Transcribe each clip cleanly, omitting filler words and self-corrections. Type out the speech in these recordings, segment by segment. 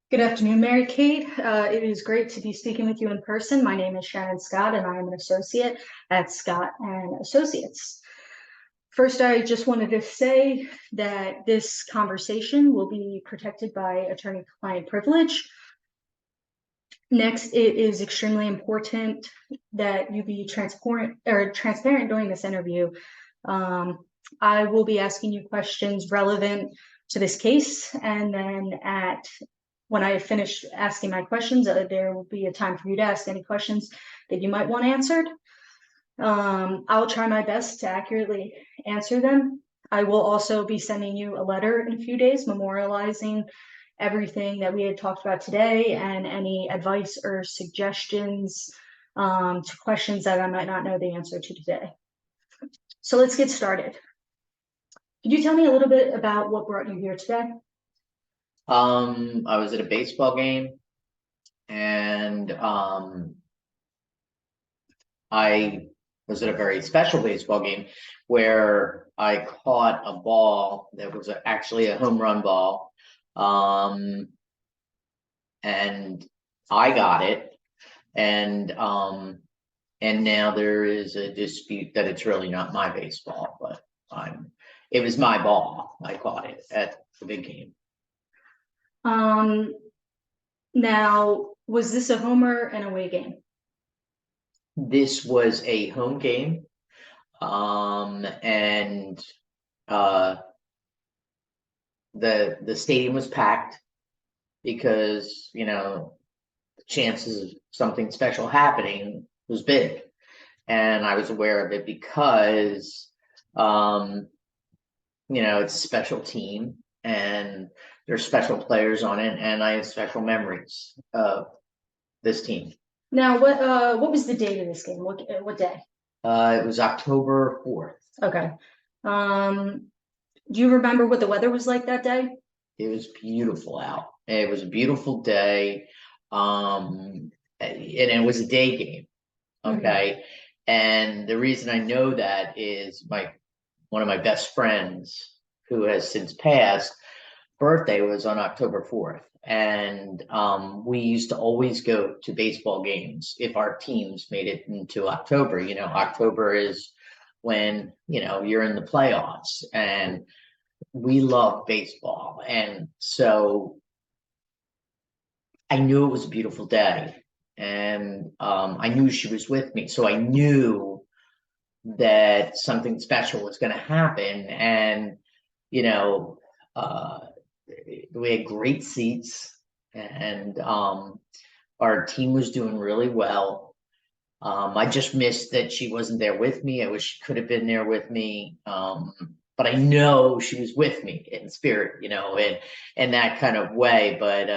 Good afternoon, Mary Kate. It is great to be speaking with you in person. My name is Shannon Scott, and I am an associate at Scott and Associates. First, I just wanted to say that this conversation will be protected by attorney-client privilege. Next, it is extremely important that you be transparent during this interview. I will be asking you questions relevant to this case, and then when I finish asking my questions, there will be a time for you to ask any questions that you might want answered. I'll try my best to accurately answer them. I will also be sending you a letter in a few days memorializing everything that we had talked about today and any advice or suggestions to questions that I might not know the answer to today. So let's get started. Could you tell me a little bit about what brought you here today? I was at a baseball game, and I was at a very special baseball game where I caught a ball that was actually a home run ball, and I got it, and now there is a dispute that it's really not my baseball, but it was my ball. I caught it at the big game. Now, was this a home or an away game? This was a home game, and the stadium was packed because the chances of something special happening was big, and I was aware of it because it's a special team and there's special players on it, and I have special memories of this team. Now, what was the date of this game? What day? It was October 4th. Okay. Do you remember what the weather was like that day? It was beautiful out. It was a beautiful day. And it was a day game. Okay. Mm-hmm. And the reason I know that is one of my best friends, who has since passed, birthday was on October 4th. And we used to always go to baseball games if our teams made it into October. October is when, you're in the playoffs, and we love baseball. And so I knew it was a beautiful day, and I knew she was with me. So I knew that something special was going to happen. And, we had great seats, and our team was doing really well. I just missed that she wasn't there with me. I wish she could have been there with me. But I know she was with me in spirit, in that kind of way. But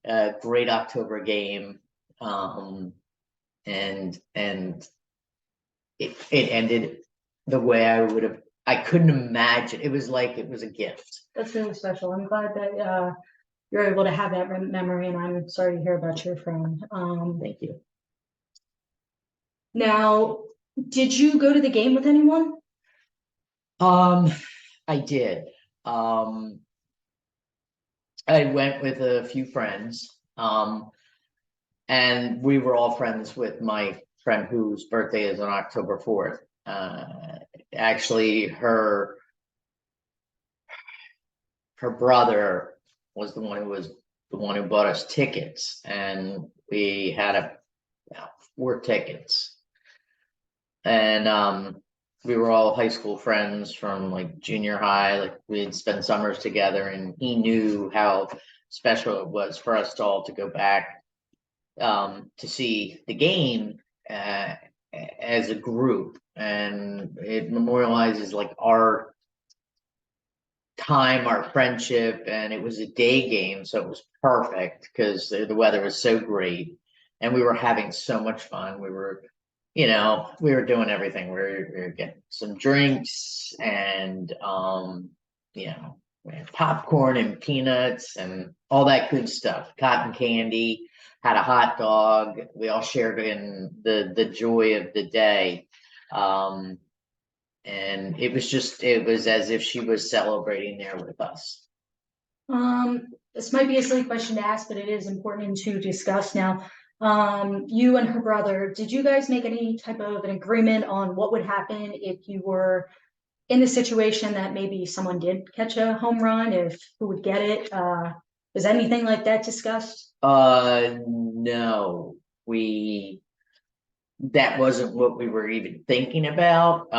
a great October game. And it ended the way I couldn't imagine. It was like it was a gift. That's really special. I'm glad that you're able to have that memory, and I'm sorry to hear about your friend. Thank you. Now, did you go to the game with anyone? I did. I went with a few friends, and we were all friends with my friend whose birthday is on October 4th. Actually, her brother was the one who bought us tickets, and we had 4 tickets, and we were all high school friends from like junior high. Like, we had spent summers together, and he knew how special it was for us all to go back to see the game as a group, and it memorializes like our time, our friendship. And it was a day game, so it was perfect because the weather was so great, and we were having so much fun. We were doing everything. We were getting some drinks, and we had popcorn and peanuts and all that good stuff, cotton candy, had a hot dog. We all shared in the joy of the day. And it was as if she was celebrating there with us. This might be a silly question to ask, but it is important to discuss now. You and her brother, did you guys make any type of an agreement on what would happen if you were in the situation that maybe someone did catch a home run, if who would get it? Was anything like that discussed? No, we that wasn't what we were even thinking about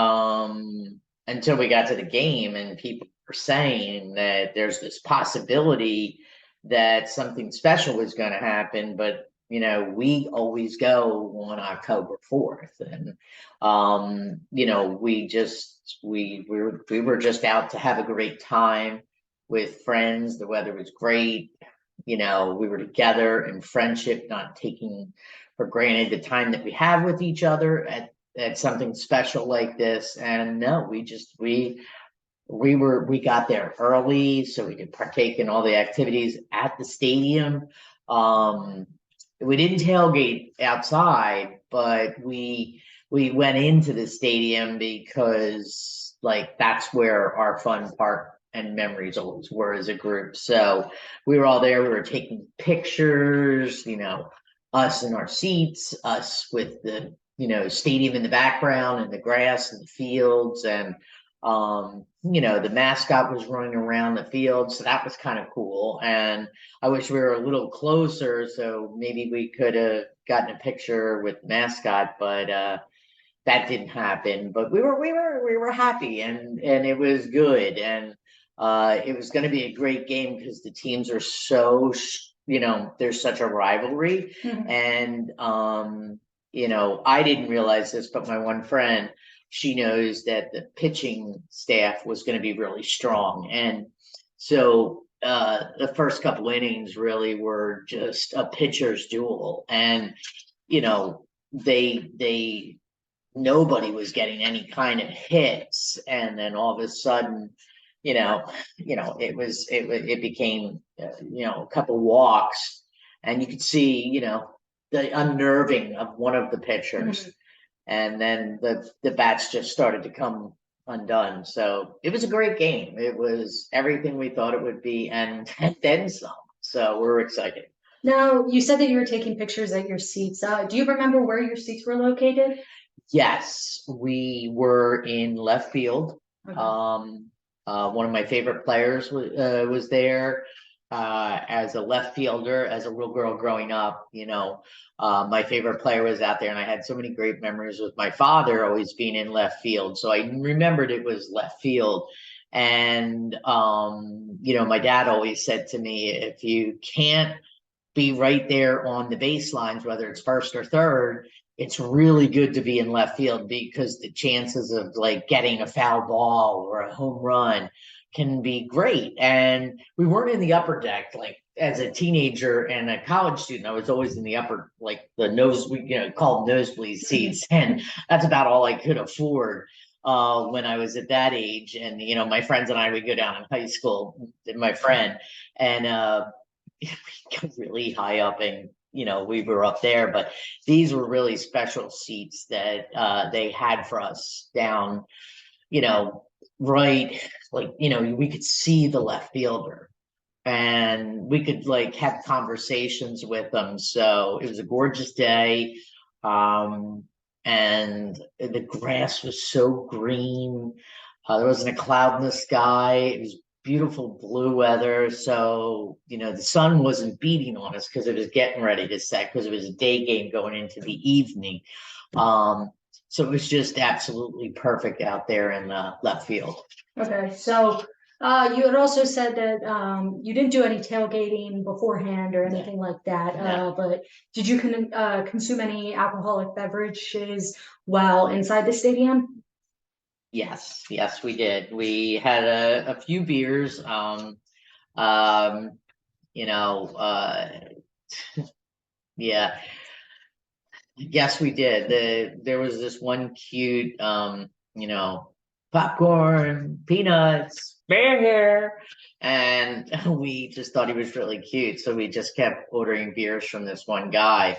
until we got to the game and people were saying that there's this possibility that something special was going to happen, but we always go on October 4th, and we were just out to have a great time with friends. The weather was great. We were together in friendship, not taking for granted the time that we have with each other at something special like this. And no, we got there early so we could partake in all the activities at the stadium. We didn't tailgate outside, but we went into the stadium because like that's where our fun part and memories always were as a group. So we were all there, we were taking pictures, us in our seats, us with the stadium in the background and the grass and the fields, and the mascot was running around the field, so that was kind of cool. And I wish we were a little closer, so maybe we could have gotten a picture with the mascot, but that didn't happen. But we were happy, and it was good, and it was going to be a great game because the teams are so there's such a rivalry. And I didn't realize this, but my one friend, she knows that the pitching staff was going to be really strong, and so the first couple innings really were just a pitcher's duel, and they nobody was getting any kind of hits, and then all of a sudden it became a couple walks, and you could see the unnerving of one of the pitchers. And then the bats just started to come undone. So it was a great game. It was everything we thought it would be, and then some. So we're excited. Now, you said that you were taking pictures at your seats. Do you remember where your seats were located? Yes, we were in left field. Okay. One of my favorite players was there as a left fielder, as a little girl growing up. My favorite player was out there, and I had so many great memories with my father always being in left field. So I remembered it was left field. And my dad always said to me, if you can't be right there on the baselines, whether it's first or third, it's really good to be in left field because the chances of like getting a foul ball or a home run can be great. And we weren't in the upper deck. Like as a teenager and a college student, I was always in the upper, like the nose, we called nosebleed seats. And that's about all I could afford when I was at that age. And, my friends and I would go down in high school, my friend, and we got really high up, and we were up there, but these were really special seats that they had for us down, right, like we could see the left fielder, and we could like have conversations with them. So it was a gorgeous day, and the grass was so green. There wasn't a cloud in the sky. It was beautiful blue weather. So, the sun wasn't beating on us because it was getting ready to set, because it was a day game going into the evening. So it was just absolutely perfect out there in left field. Okay, so you had also said that you didn't do any tailgating beforehand or anything like that. No. But did you consume any alcoholic beverages while inside the stadium? Yes, we did. We had a few beers. You know, yeah, yes, we did. There was this one cute, popcorn, peanuts, bear hair, and we just thought he was really cute. So we just kept ordering beers from this one guy,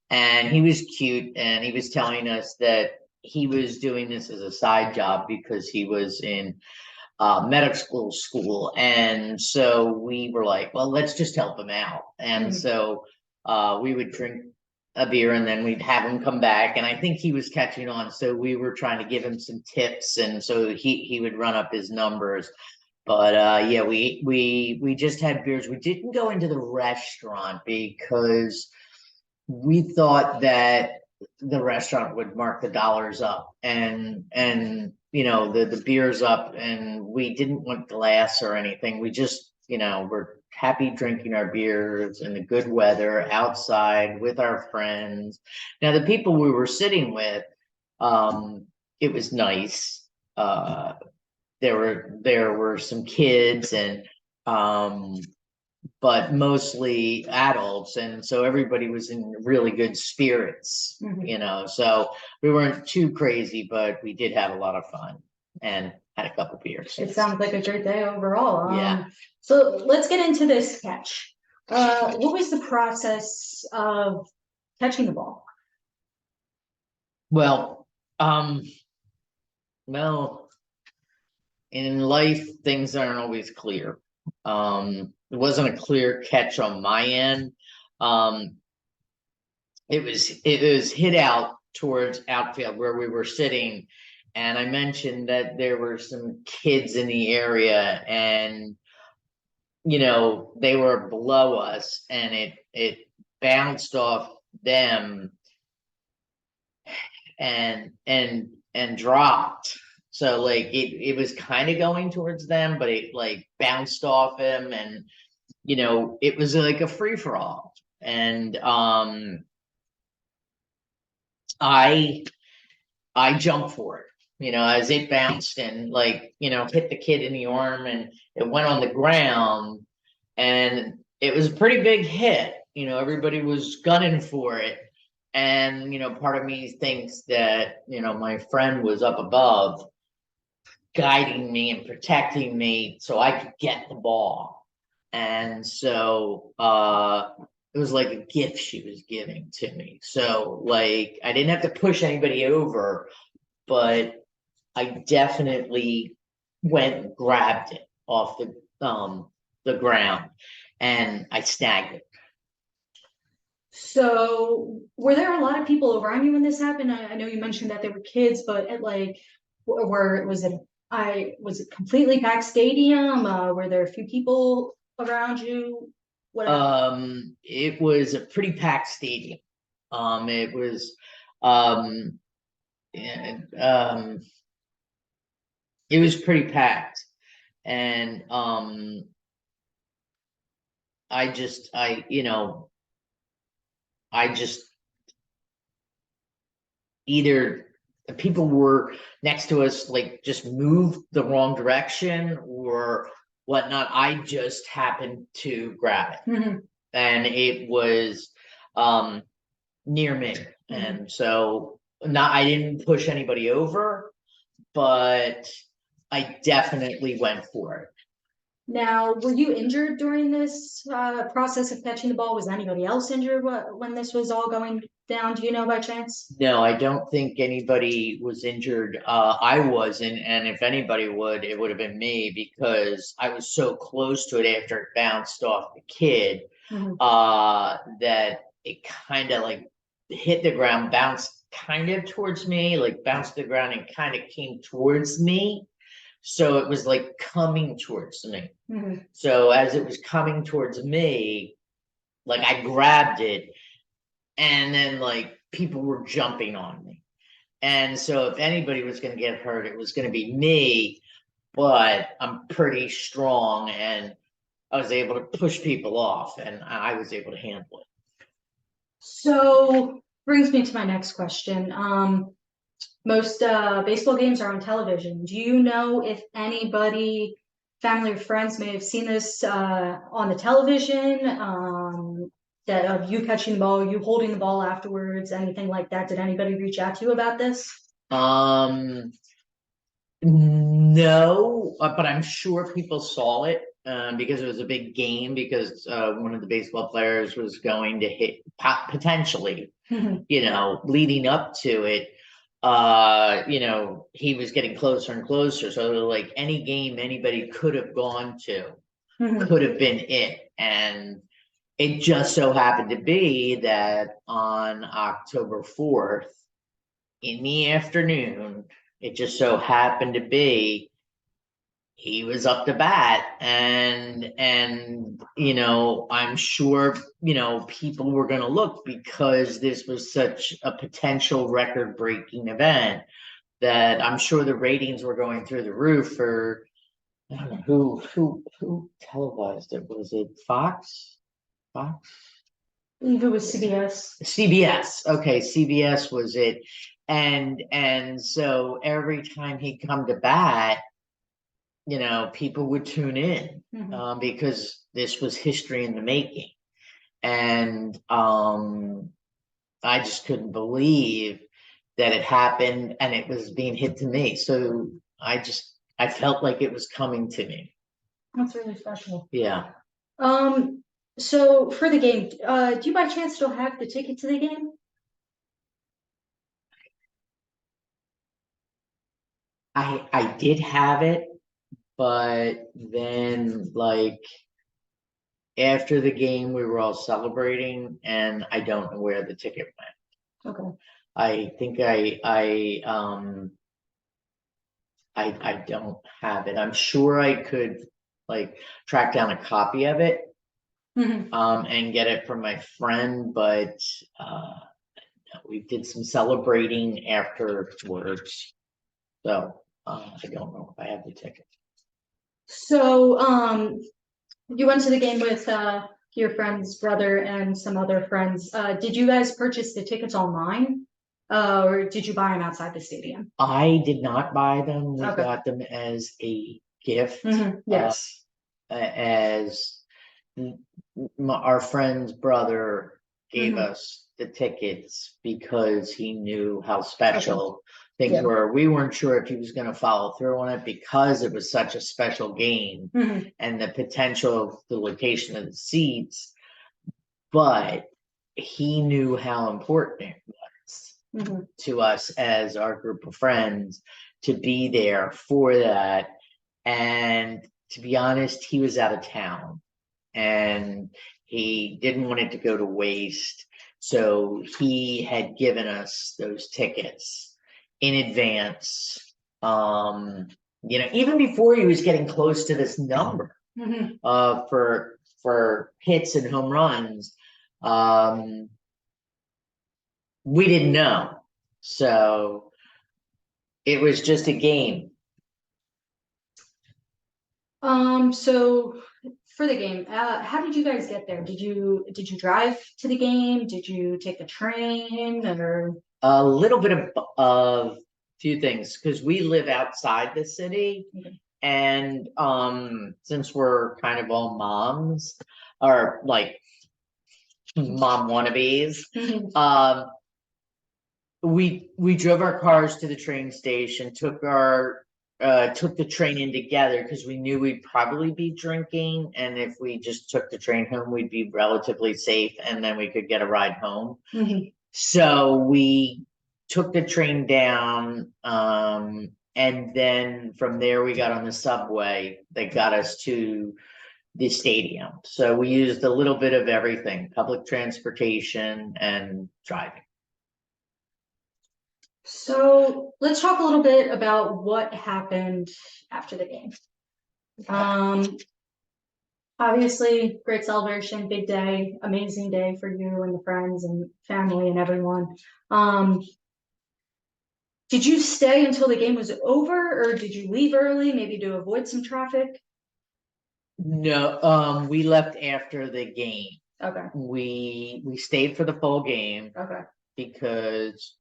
and he was cute, and he was telling us that he was doing this as a side job because he was in medical school. And so we were like, well, let's just help him out. And so we would drink a beer and then we'd have him come back. And I think he was catching on. So we were trying to give him some tips. And so he would run up his numbers. But yeah, we just had beers. We didn't go into the restaurant because we thought that the restaurant would mark the dollars up and you know the beers up, and we didn't want glass or anything. We just, you know, we're happy drinking our beers in the good weather outside with our friends. Now the people we were sitting with, it was nice. There were some kids and but mostly adults, and so everybody was in really good spirits, you know, so we weren't too crazy, but we did have a lot of fun and had a couple beers. It sounds like a great day overall. Yeah. So let's get into this catch. What was the process of catching the ball? Well, in life, things aren't always clear. It wasn't a clear catch on my end. It was hit out towards outfield where we were sitting, and I mentioned that there were some kids in the area, and you know they were below us, and it bounced off them and dropped. So like it was kind of going towards them, but it like bounced off him, and you know it was like a free for all. And I jumped for it, you know, as it bounced and like, you know, hit the kid in the arm, and it went on the ground, and it was a pretty big hit. You know, everybody was gunning for it. And, you know, part of me thinks that, you know, my friend was up above guiding me and protecting me so I could get the ball. And so it was like a gift she was giving to me. So like I didn't have to push anybody over, but I definitely went and grabbed it off the ground and I snagged it. So were there a lot of people around you when this happened? I know you mentioned that there were kids, but at like, was it completely packed stadium? Were there a few people around you? What It was a pretty packed stadium. It was and, it was pretty packed, and you know, I just either people were next to us like just moved the wrong direction or whatnot. I just happened to grab it, and it was near me. And so I didn't push anybody over, but I definitely went for it. Now, were you injured during this process of catching the ball? Was anybody else injured when this was all going down? Do you know by chance? No, I don't think anybody was injured. I wasn't, and if anybody would, it would have been me because I was so close to it after it bounced off the kid that it kind of like hit the ground, bounced kind of towards me, like bounced the ground and kind of came towards me. So it was like coming towards me. So as it was coming towards me, like I grabbed it, and then like people were jumping on me. And so if anybody was going to get hurt, it was going to be me, but I'm pretty strong and I was able to push people off and I was able to handle it. So brings me to my next question. Most baseball games are on television. Do you know if anybody, family or friends, may have seen this on the television? That of you catching the ball, you holding the ball afterwards, anything like that? Did anybody reach out to you about this? No, but I'm sure people saw it because it was a big game because one of the baseball players was going to hit potentially, you know, leading up to it. you know, he was getting closer and closer. So like any game anybody could have gone to Mhm. could have been it. And it just so happened to be that on October 4th in the afternoon, it just so happened to be he was up to bat, and you know, I'm sure, you know, people were going to look because this was such a potential record breaking event that I'm sure the ratings were going through the roof for, I don't know who televised it. Was it Fox? I believe it was CBS. CBS. Okay, CBS was it. And so every time he'd come to bat, you know, people would tune in, Mhm. because this was history in the making. And I just couldn't believe that it happened and it was being hit to me. So I felt like it was coming to me. That's really special. Yeah. Um, so for the game, do you by chance still have the ticket to the game? I did have it, but then like after the game we were all celebrating and I don't know where the ticket went. Okay. I think I don't have it. I'm sure I could like track down a copy of it Mhm. and get it from my friend, but we did some celebrating afterwards. So I don't know if I have the ticket. So, you went to the game with your friend's brother and some other friends. Did you guys purchase the tickets online, or did you buy them outside the stadium? I did not buy them. We Okay. got them as a gift, Yes. as our friend's brother gave Mhm. us the tickets because he knew how Okay. special things Yeah. were. We weren't sure if he was going to follow through on it because it was such a special game Mhm. and the potential of the location of the seats, but he knew how important it was Mhm. to us as our group of friends to be there for that. And to be honest, he was out of town and he didn't want it to go to waste. So he had given us those tickets in advance. You know, even before he was getting close to this number Mhm. for hits and home runs, um, we didn't know. So it was just a game. So for the game, how did you guys get there? Did you drive to the game? Did you take the train or? A little bit of few things because we live outside the city. Okay. And since we're kind of all moms or like mom wannabes, Mhm. we drove our cars to the train station, took the train in together because we knew we'd probably be drinking, and if we just took the train home, we'd be relatively safe, and then we could get a ride home. Mhm. So we took the train down, and then from there we got on the subway that got us to the stadium. So we used a little bit of everything, public transportation and driving. So let's talk a little bit about what happened after the game. Um, Obviously, great celebration, big day, amazing day for you and the friends and family and everyone. Um, did you stay until the game was over, or did you leave early, maybe to avoid some traffic? No, we left after the game. Okay, We stayed for the full game okay. because,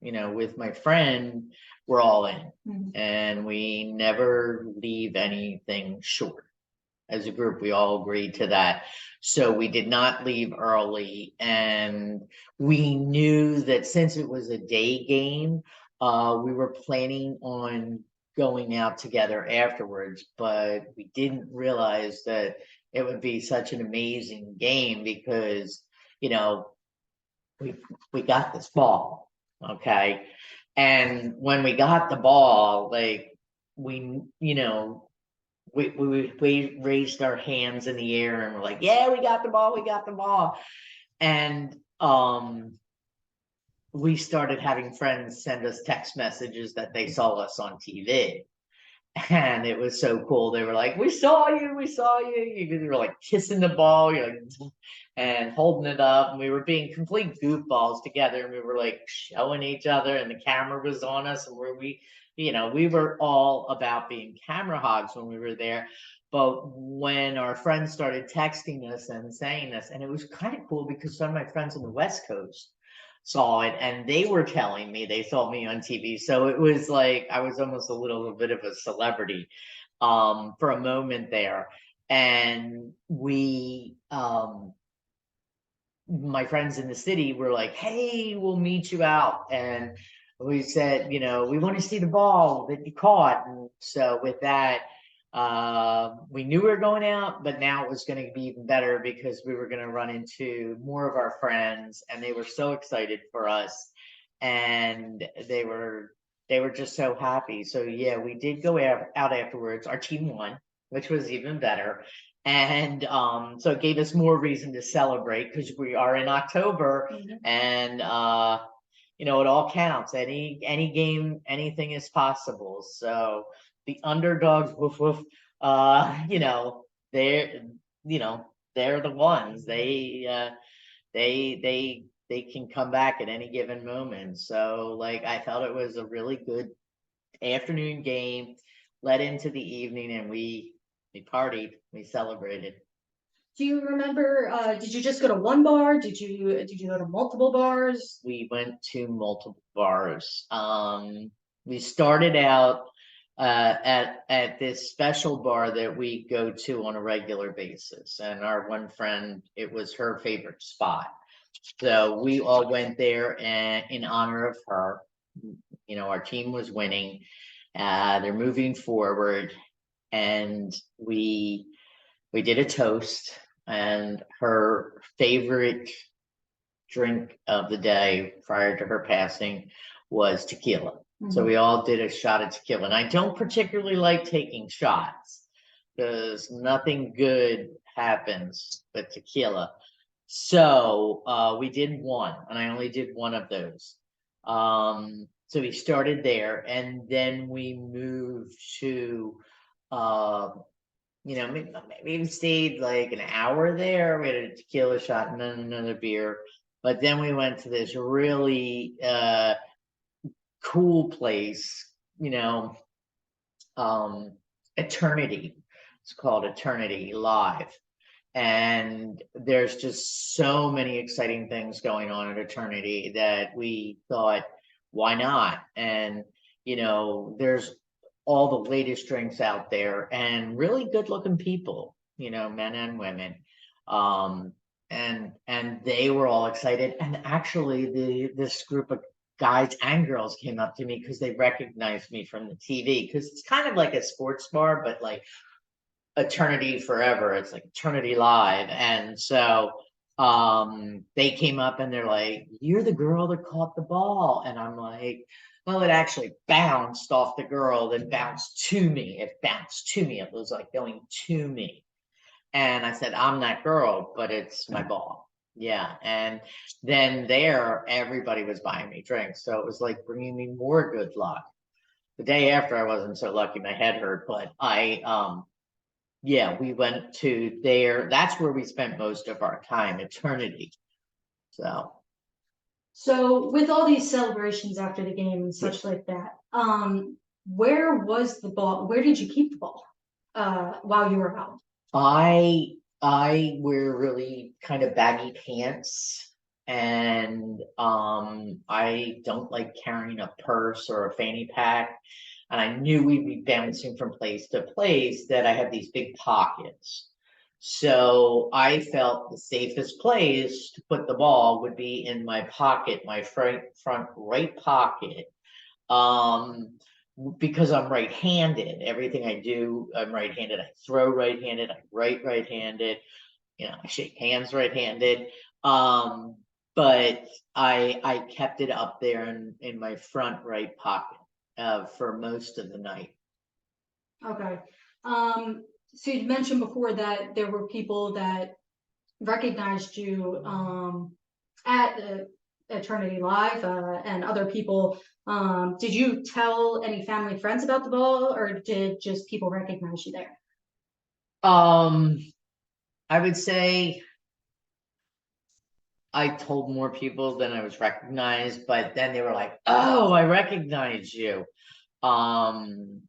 you know, with my friend, we're all in Mhm. and we never leave anything short. As a group, we all agreed to that. So we did not leave early, and we knew that since it was a day game, we were planning on going out together afterwards, but we didn't realize that it would be such an amazing game because, you know, we we got this ball, okay? And when we got the ball, like we, we raised our hands in the air and we're like, yeah, we got the ball, we got the ball. And we started having friends send us text messages that they saw us on TV. And it was so cool. They were like, we saw you, we saw you. You were like kissing the ball, you're like, and holding it up. And we were being complete goofballs together. And we were like showing each other, and the camera was on us. And we were all about being camera hogs when we were there. But when our friends started texting us and saying this, and it was kind of cool because some of my friends on the West Coast saw it and they were telling me they saw me on TV. So it was like I was almost a little bit of a celebrity for a moment there. And my friends in the city were like, hey, we'll meet you out. And we said, we want to see the ball that you caught. And so with that, we knew we were going out, but now it was going to be even better because we were going to run into more of our friends, and they were so excited for us, and they were just so happy. So yeah, we did go out afterwards. Our team won, which was even better. And so it gave us more reason to celebrate because we are in October. And it all counts. Any game, anything is possible. So the underdogs, woof woof, they're they're the ones. They can come back at any given moment. So like I felt it was a really good afternoon game, led into the evening, and we partied, we celebrated. Do you remember, did you just go to one bar? Did you go to multiple bars? We went to multiple bars. We started out at this special bar that we go to on a regular basis, and our one friend, it was her favorite spot. So we all went there and in honor of her. Our team was winning. They're moving forward, and we did a toast, and her favorite drink of the day prior to her passing was tequila. So we all did a shot of tequila. And I don't particularly like taking shots because nothing good happens with tequila. So we did one, and I only did one of those. So we started there, and then we moved to maybe we stayed like an hour there. We had a tequila shot and then another beer. But then we went to this really cool place, Eternity. It's called Eternity Live. And there's just so many exciting things going on at Eternity that we thought, why not? And, there's all the latest drinks out there and really good looking people, men and women. And they were all excited. And actually this group of guys and girls came up to me because they recognized me from the TV, because it's kind of like a sports bar, but like Eternity Forever. It's like Eternity Live. And so they came up and they're like, you're the girl that caught the ball. And I'm like, well, it actually bounced off the girl, then bounced to me. It bounced to me. It was like going to me. And I said, I'm that girl, but it's my ball. Yeah. And then there, everybody was buying me drinks. So it was like bringing me more good luck. The day after, I wasn't so lucky. My head hurt, but we went to there. That's where we spent most of our time, Eternity. So with all these celebrations after the game and such like that, where was the ball? Where did you keep the ball while you were out? I wear really kind of baggy pants, and I don't like carrying a purse or a fanny pack. And I knew we'd be bouncing from place to place, that I had these big pockets. So I felt the safest place to put the ball would be in my pocket, my front right pocket. Because I'm right-handed, everything I do, I'm right-handed. I throw right-handed, I write right-handed, I shake hands right-handed. But but I kept it up there in my front right pocket for most of the night. Okay. So you mentioned before that there were people that recognized you at Eternity Live and other people. Did you tell any family and friends about the ball, or did just people recognize you there? I would say I told more people than I was recognized, but then they were like, "Oh, I recognize you." Um,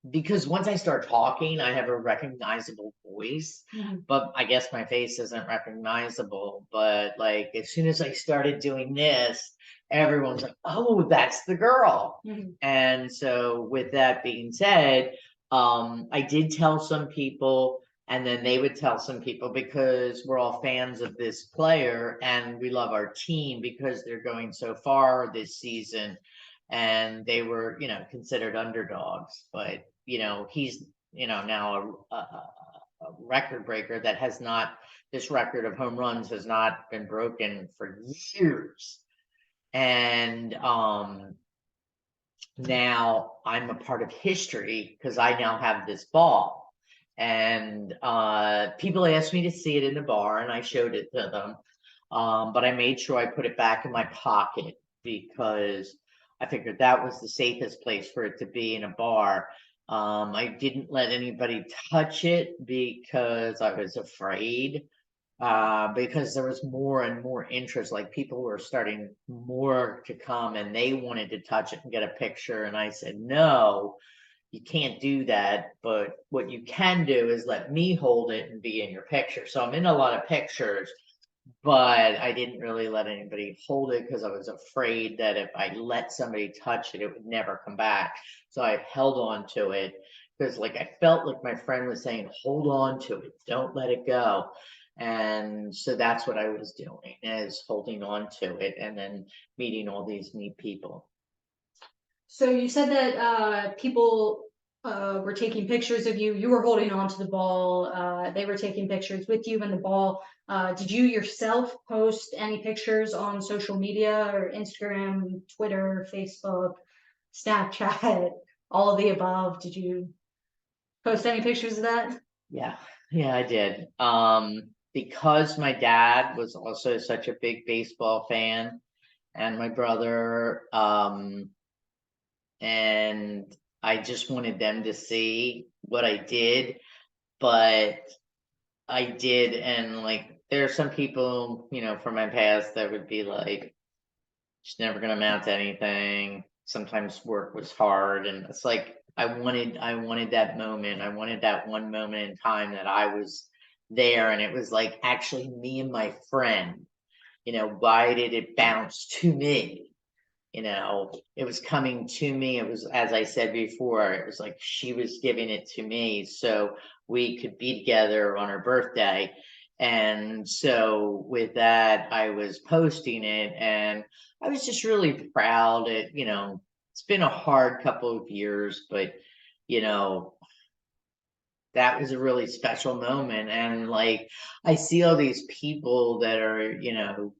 because once I start talking, I have a recognizable voice, but I guess my face isn't recognizable. But like as soon as I started doing this, everyone's like, "Oh, that's the girl." And so with that being said, I did tell some people, and then they would tell some people because we're all fans of this player and we love our team because they're going so far this season, and they were, considered underdogs. But he's, now a record breaker that has not, this record of home runs has not been broken for years. And now I'm a part of history because I now have this ball. And people asked me to see it in the bar, and I showed it to them. But I made sure I put it back in my pocket because I figured that was the safest place for it to be, in a bar. I didn't let anybody touch it because I was afraid, because there was more and more interest. Like people were starting more to come and they wanted to touch it and get a picture. And I said, no, you can't do that. But what you can do is let me hold it and be in your picture. So I'm in a lot of pictures, but I didn't really let anybody hold it because I was afraid that if I let somebody touch it, it would never come back. So I held on to it because, like, I felt like my friend was saying, hold on to it, don't let it go. And so that's what I was doing, is holding on to it and then meeting all these neat people. So you said that people were taking pictures of you. You were holding on to the ball. They were taking pictures with you and the ball. Did you yourself post any pictures on social media or Instagram, Twitter, Facebook, Snapchat, all of the above? Did you post any pictures of that? Yeah, yeah, I did. Because my dad was also such a big baseball fan, and my brother, and I just wanted them to see what I did, but I did. And like, there are some people, from my past that would be like, it's never gonna amount to anything. Sometimes work was hard, and it's like I wanted that moment. I wanted that one moment in time that I was there, and it was like actually me and my friend. Why did it bounce to me? It was coming to me. It was, as I said before, it was like she was giving it to me so we could be together on her birthday. And so with that, I was posting it, and I was just really proud. It's been a hard couple of years, but you know, that was a really special moment. And like, I see all these people that are,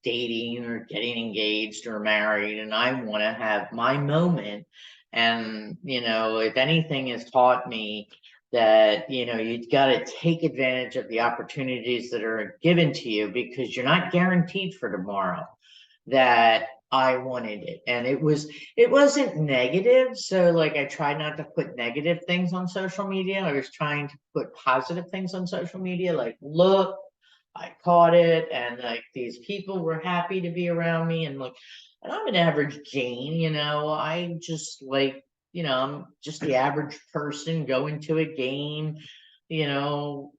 dating or getting engaged or married, and I want to have my moment. And, if anything has taught me that, you got to take advantage of the opportunities that are given to you, because you're not guaranteed for tomorrow. That I wanted it. And it wasn't negative. So like, I tried not to put negative things on social media. I was trying to put positive things on social media, like, look, I caught it, and like these people were happy to be around me. And like, and I'm an average Jane, I just like, I'm just the average person going to a game, you know,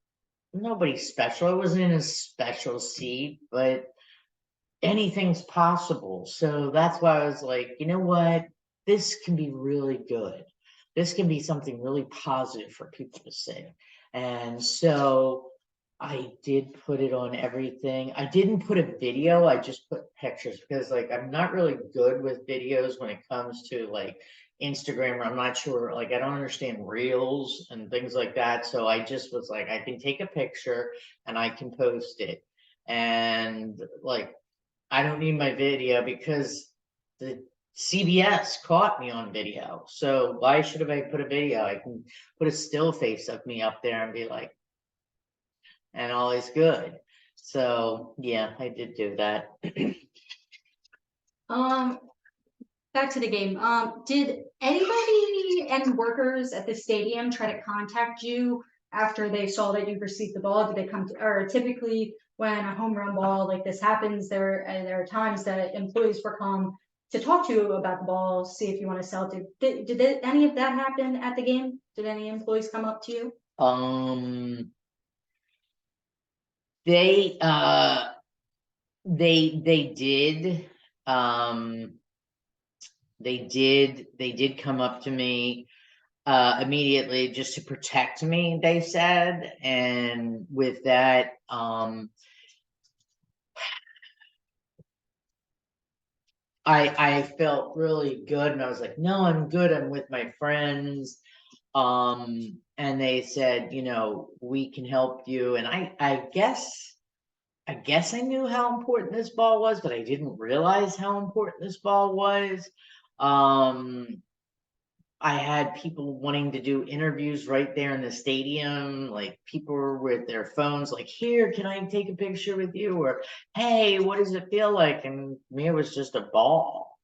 nobody special. I wasn't in a special seat, but anything's possible. So that's why I was like, you know what? This can be really good. This can be something really positive for people to see. And so I did put it on everything. I didn't put a video, I just put pictures, because like I'm not really good with videos when it comes to like Instagram. I'm not sure, like I don't understand reels and things like that. So I just was like, I can take a picture and I can post it. And like, I don't need my video because the CBS caught me on video. So why should I put a video? I can put a still face of me up there and be like, and all is good. So yeah, I did do that. Um, Back to the game. Did anybody, any workers at the stadium try to contact you after they saw that you received the ball? Did they come to, or typically when a home run ball like this happens, there are times that employees will come to talk to you about the ball, see if you want to sell it. Did any of that happen at the game? Did any employees come up to you? Um, they they did. Um, they did come up to me immediately just to protect me, they said. And with that, I felt really good, and I was like, no, I'm good, I'm with my friends. And they said, you know, we can help you. And I guess I knew how important this ball was, but I didn't realize how important this ball was. Um, I had people wanting to do interviews right there in the stadium, like people were with their phones, like, here, can I take a picture with you? Or, hey, what does it feel like? And me, it was just a ball.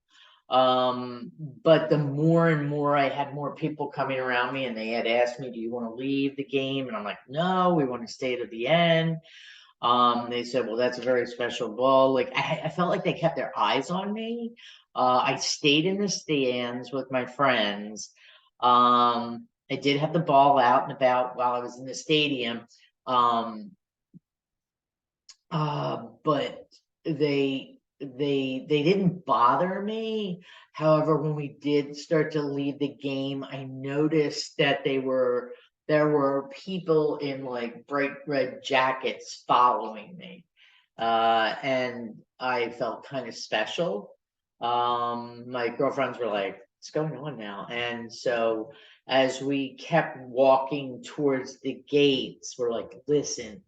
But the more and more I had more people coming around me, and they had asked me, do you want to leave the game? And I'm like, no, we want to stay to the end. They said, well, that's a very special ball. Like, I felt like they kept their eyes on me. I stayed in the stands with my friends. I did have the ball out and about while I was in the stadium. Um, but they didn't bother me. However, when we did start to leave the game, I noticed that there were people in like bright red jackets following me. And I felt kind of special. My girlfriends were like, what's going on now? And so as we kept walking towards the gates, we're like, listen,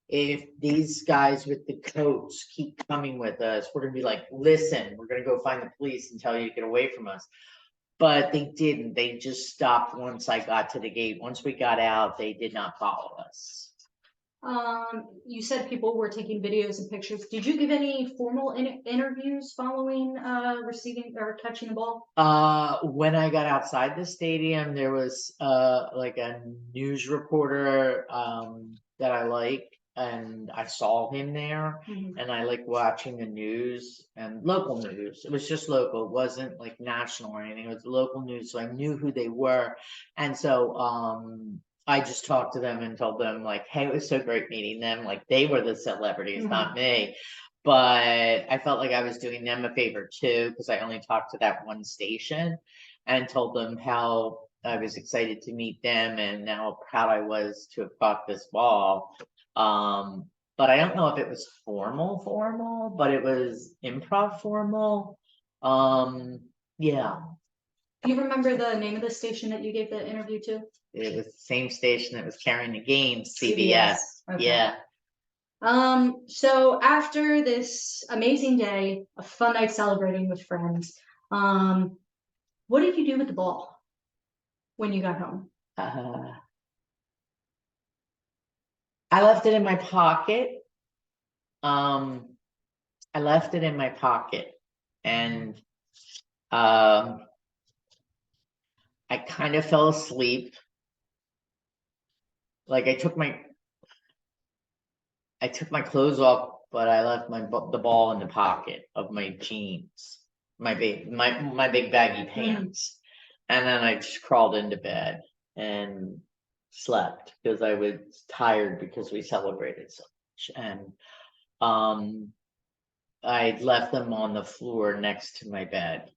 if these guys with the coats keep coming with us, we're gonna be like, listen, we're gonna go find the police and tell you to get away from us. But they didn't. They just stopped once I got to the gate. Once we got out, they did not follow us. You said people were taking videos and pictures. Did you give any formal interviews following receiving or catching the ball? When I got outside the stadium, there was like a news reporter that I like, and I saw him there. And I like watching the news and local news. It was just local, it wasn't like national or anything, it was local news, so I knew who they were. And so I just talked to them and told them like, hey, it was so great meeting them, like they were the celebrities, not me. But I felt like I was doing them a favor too, because I only talked to that one station and told them how I was excited to meet them and how proud I was to have caught this ball. But I don't know if it was formal, but it was improv formal. Yeah, Do you remember the name of the station that you gave the interview to? it was the same station that was carrying the game, CBS. Okay. Yeah. So after this amazing day, a fun night celebrating with friends, what did you do with the ball when you got home? I left it in my pocket. I left it in my pocket, and I kind of fell asleep. Like I took my clothes off, but I left the ball in the pocket of my jeans, my big baggy pants, and then I just crawled into bed and slept because I was tired because we celebrated so much. And I left them on the floor next to my bed,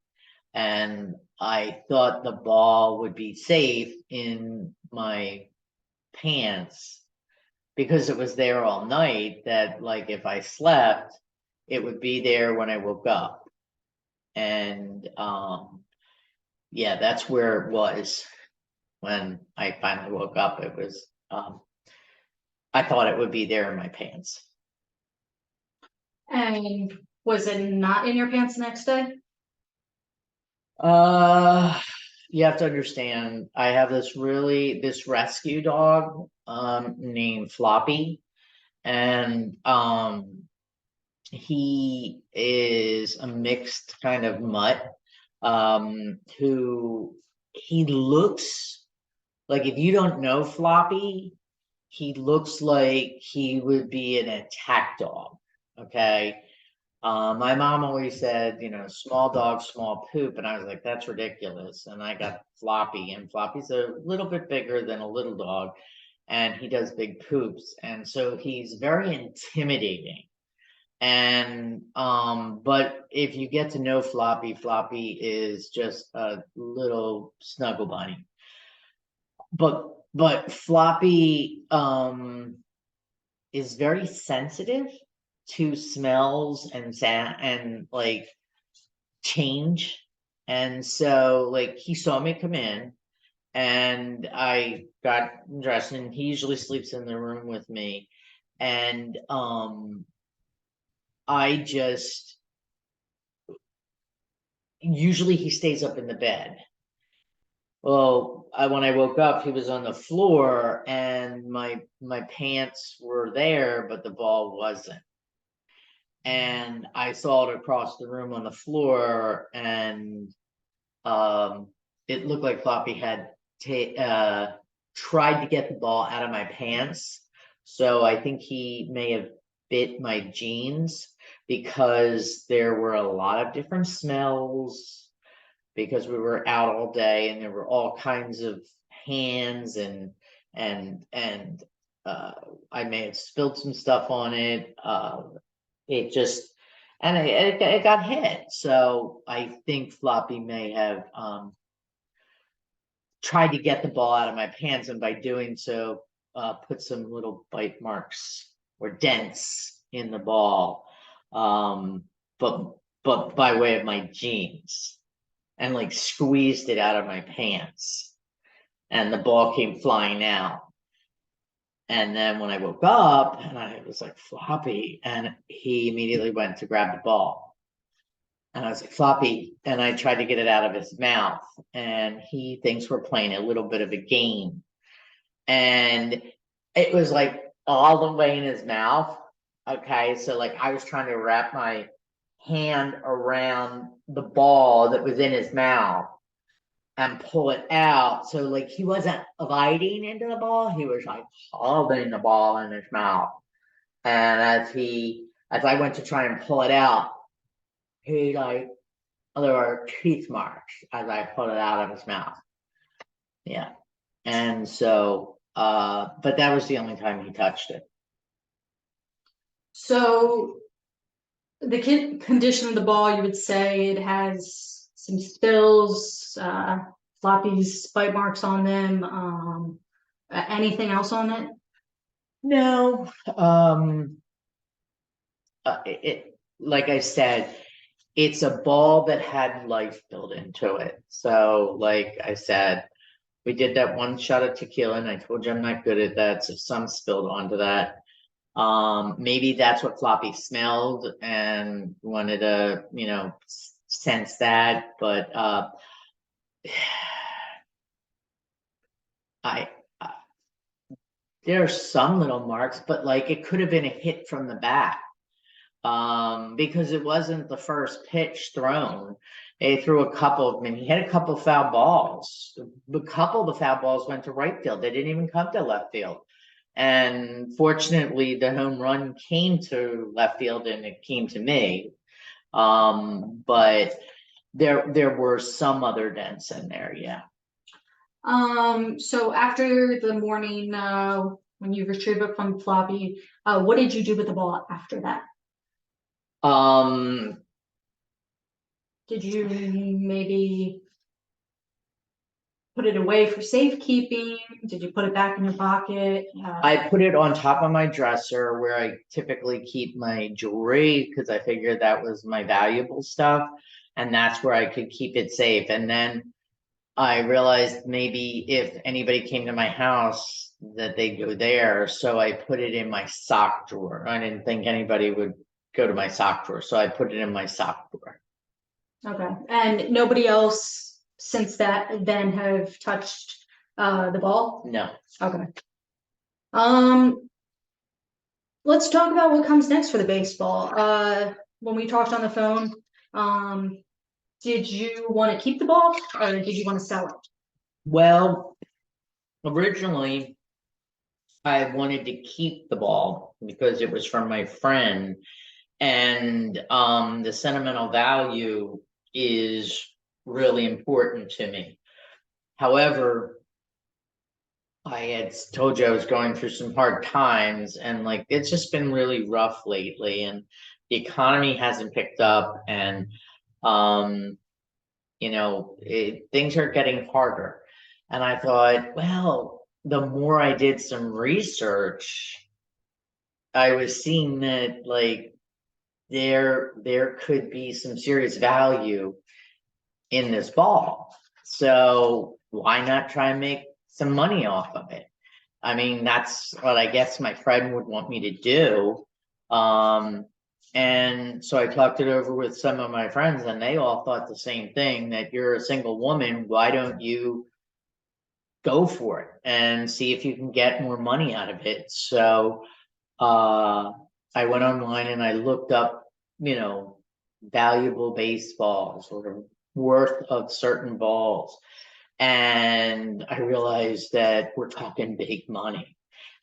and I thought the ball would be safe in my pants because it was there all night, that like if I slept, it would be there when I woke up. And yeah, that's where it was when I finally woke up. It was I thought it would be there in my pants. And Was it not in your pants the next day? Uh, you have to understand, I have this rescue dog, named Floppy. And, he is a mixed kind of mutt, who he looks like, if you don't know Floppy, he looks like he would be an attack dog. Okay. My mom always said, small dog, small poop. And I was like, that's ridiculous. And I got Floppy, and Floppy's a little bit bigger than a little dog, and he does big poops. And so he's very intimidating. And, but if you get to know Floppy, Floppy is just a little snuggle bunny. But Floppy, is very sensitive to smells and sound and like change. And so like he saw me come in, and I got dressed, and he usually sleeps in the room with me. And I just usually he stays up in the bed. Well, when I woke up, he was on the floor, and my pants were there, but the ball wasn't. And I saw it across the room on the floor, and it looked like Floppy had tried to get the ball out of my pants. So I think he may have bit my jeans, because there were a lot of different smells, because we were out all day, and there were all kinds of hands, and I may have spilled some stuff on it. It just, and it got hit. So I think Floppy may have tried to get the ball out of my pants, and by doing so, put some little bite marks or dents in the ball, but by way of my jeans, and like squeezed it out of my pants, and the ball came flying out. And then when I woke up, and I was like, Floppy, and he immediately went to grab the ball. And I was like, Floppy, and I tried to get it out of his mouth, and he thinks we're playing a little bit of a game. And it was like all the way in his mouth. Okay, so like I was trying to wrap my hand around the ball that was in his mouth and pull it out. So like he wasn't biting into the ball, he was like holding the ball in his mouth. And as I went to try and pull it out, he like, there were teeth marks as I pulled it out of his mouth. Yeah. And so, but that was the only time he touched it. So the condition of the ball, you would say it has some spills, Floppy's bite marks on them. Anything else on it? No, like I said, it's a ball that had life built into it. So, like I said, we did that one shot of tequila, and I told you I'm not good at that, so some spilled onto that. Maybe that's what Floppy smelled and wanted to, sense that. But I there are some little marks, but like it could have been a hit from the back. Because it wasn't the first pitch thrown. They threw a couple of them, and he had a couple of foul balls. A couple of the foul balls went to right field. They didn't even come to left field. And fortunately, the home run came to left field, and it came to me. But there were some other dents in there, yeah. So after the morning, when you retrieved it from Floppy, what did you do with the ball after that? Did you maybe put it away for safekeeping? Did you put it back in your pocket? I put it on top of my dresser, where I typically keep my jewelry, because I figured that was my valuable stuff, and that's where I could keep it safe. And then I realized maybe if anybody came to my house that they'd go there, so I put it in my sock drawer. I didn't think anybody would go to my sock drawer. So I put it in my sock drawer. Okay, and nobody else since that then have touched the ball? No. Okay. Let's talk about what comes next for the baseball. When we talked on the phone, did you want to keep the ball or did you want to sell it? Well, originally I wanted to keep the ball because it was from my friend, and the sentimental value is really important to me. However, I had told you I was going through some hard times, and like it's just been really rough lately, and the economy hasn't picked up, and um things are getting harder. And I thought, well, the more I did some research, I was seeing that like there could be some serious value in this ball. So why not try and make some money off of it? I mean, that's what I guess my friend would want me to do. And so I talked it over with some of my friends, and they all thought the same thing, that you're a single woman. Why don't you go for it and see if you can get more money out of it? So I went online and I looked up, valuable baseballs or worth of certain balls. And I realized that we're talking big money,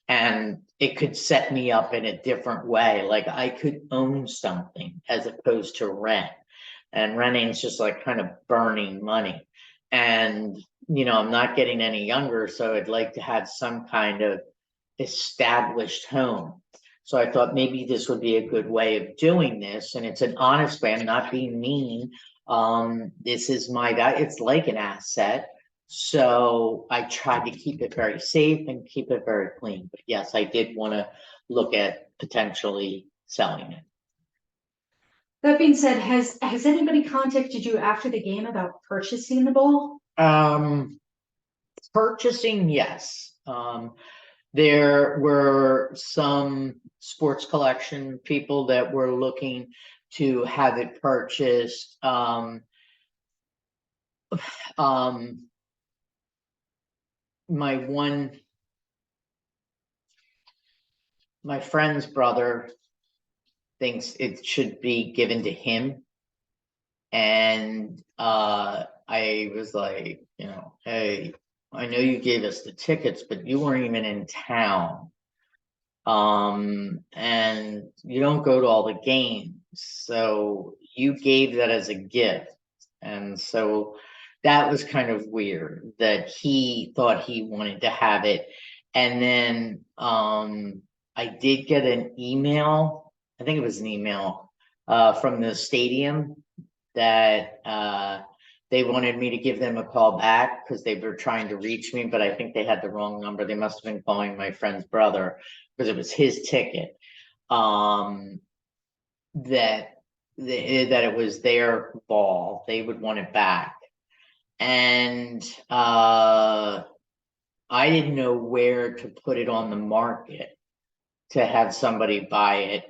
and it could set me up in a different way. Like I could own something as opposed to rent. And renting is just like kind of burning money. And, I'm not getting any younger, so I'd like to have some kind of established home. So I thought maybe this would be a good way of doing this. And it's an honest way. I'm not being mean. This is my guy. It's like an asset. So I tried to keep it very safe and keep it very clean. But yes, I did want to look at potentially selling it. That being said, has anybody contacted you after the game about purchasing the ball? Purchasing, yes. There were some sports collection people that were looking to have it purchased. My friend's brother thinks it should be given to him. And I was like, hey, I know you gave us the tickets, but you weren't even in town. And you don't go to all the games. So you gave that as a gift. And so that was kind of weird that he thought he wanted to have it. And then I did get an email, I think it was an email from the stadium that they wanted me to give them a call back because they were trying to reach me, but I think they had the wrong number. They must have been calling my friend's brother because it was his ticket. That it was their ball. They would want it back. And I didn't know where to put it on the market to have somebody buy it.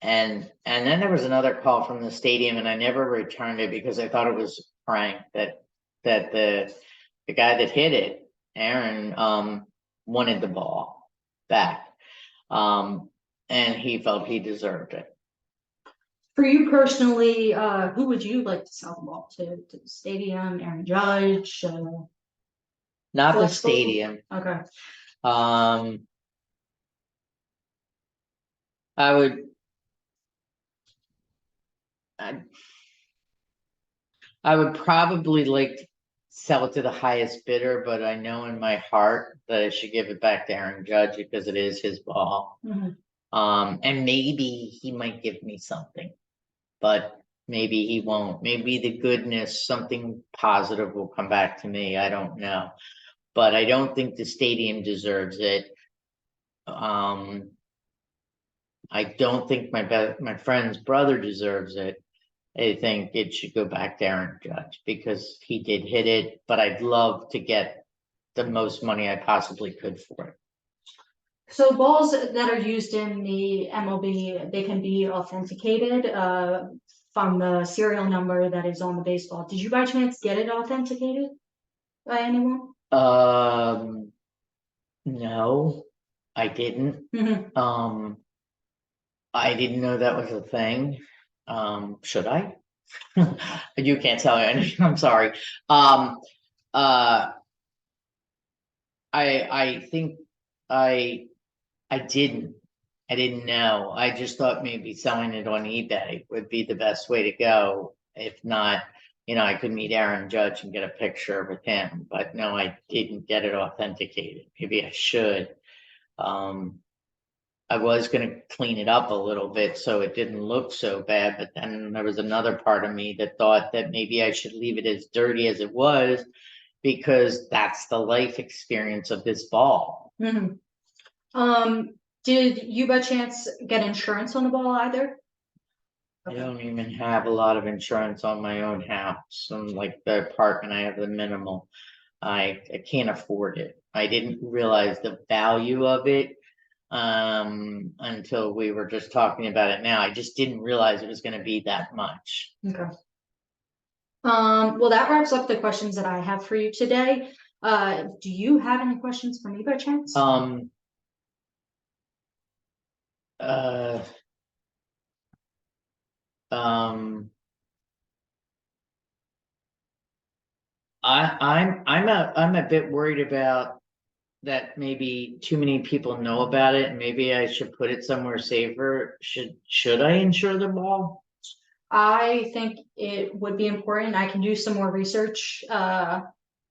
And then there was another call from the stadium, and I never returned it because I thought it was a prank that the guy that hit it, Aaron, wanted the ball back. And he felt he deserved it. For you personally, who would you like to sell the ball to? To the stadium, Aaron Judge? Not the stadium. Okay. I would probably like to sell it to the highest bidder, but I know in my heart that I should give it back to Aaron Judge because it is his ball. And maybe he might give me something, but maybe he won't. Maybe the goodness, something positive will come back to me. I don't know, but I don't think the stadium deserves it. I don't think my friend's brother deserves it. I think it should go back to Aaron Judge because he did hit it, but I'd love to get the most money I possibly could for it. So balls that are used in the MLB, they can be authenticated from the serial number that is on the baseball. Did you by chance get it authenticated by anyone? No, I didn't. Mhm. I didn't know that was a thing. Should I? You can't tell me. I'm sorry. Uh, I think I I didn't. I didn't know. I just thought maybe selling it on eBay would be the best way to go. If not, I could meet Aaron Judge and get a picture with him. But no, I didn't get it authenticated. Maybe I should. Um, I was gonna clean it up a little bit so it didn't look so bad, but then there was another part of me that thought that maybe I should leave it as dirty as it was because that's the life experience of this ball. Mhm. Did you by chance get insurance on the ball either? I don't even have a lot of insurance on my own house. And like the apartment, I have the minimal. I can't afford it. I didn't realize the value of it until we were just talking about it now. I just didn't realize it was going to be that much. Okay. Well, that wraps up the questions that I have for you today. Do you have any questions for me by chance? Uh, um, I'm a bit worried about that maybe too many people know about it and maybe I should put it somewhere safer. Should I insure the ball? I think it would be important. I can do some more research on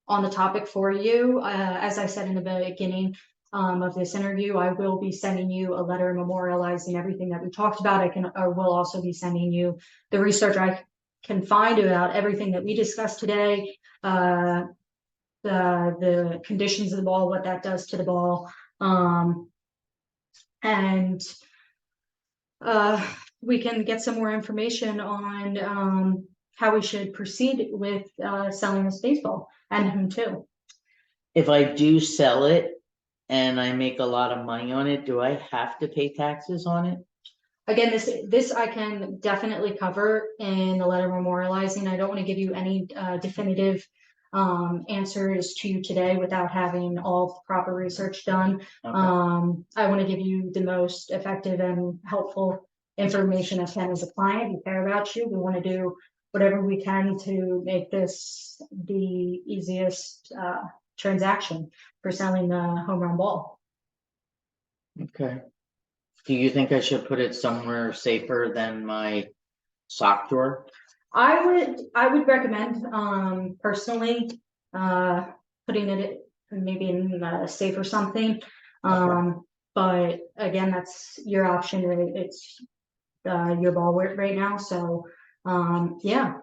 the topic for you. As I said in the beginning of this interview, I will be sending you a letter memorializing everything that we talked about. I will also be sending you the research I can find about everything that we discussed today, the conditions of the ball, what that does to the ball, and we can get some more information on how we should proceed with selling this baseball and whom to. If I do sell it and I make a lot of money on it, do I have to pay taxes on it? Again, this I can definitely cover in the letter memorializing. I don't want to give you any definitive answers to you today without having all the proper research done. Okay. I want to give you the most effective and helpful information I can as a client. We care about you. We want to do whatever we can to make this the easiest transaction for selling the home run ball. Okay. Do you think I should put it somewhere safer than my sock drawer? I would recommend personally putting it maybe in a safe or something. But again, that's your option. It's your ball right now. So yeah.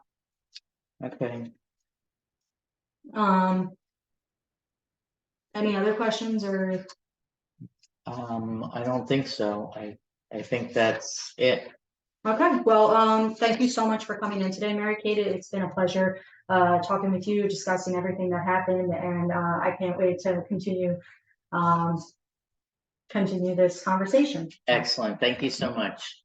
Okay. Any other questions or? I don't think so. I think that's it. Okay, well, thank you so much for coming in today, Mary Kate. It's been a pleasure talking with you, discussing everything that happened, and I can't wait to continue this conversation. Excellent. Thank you so much.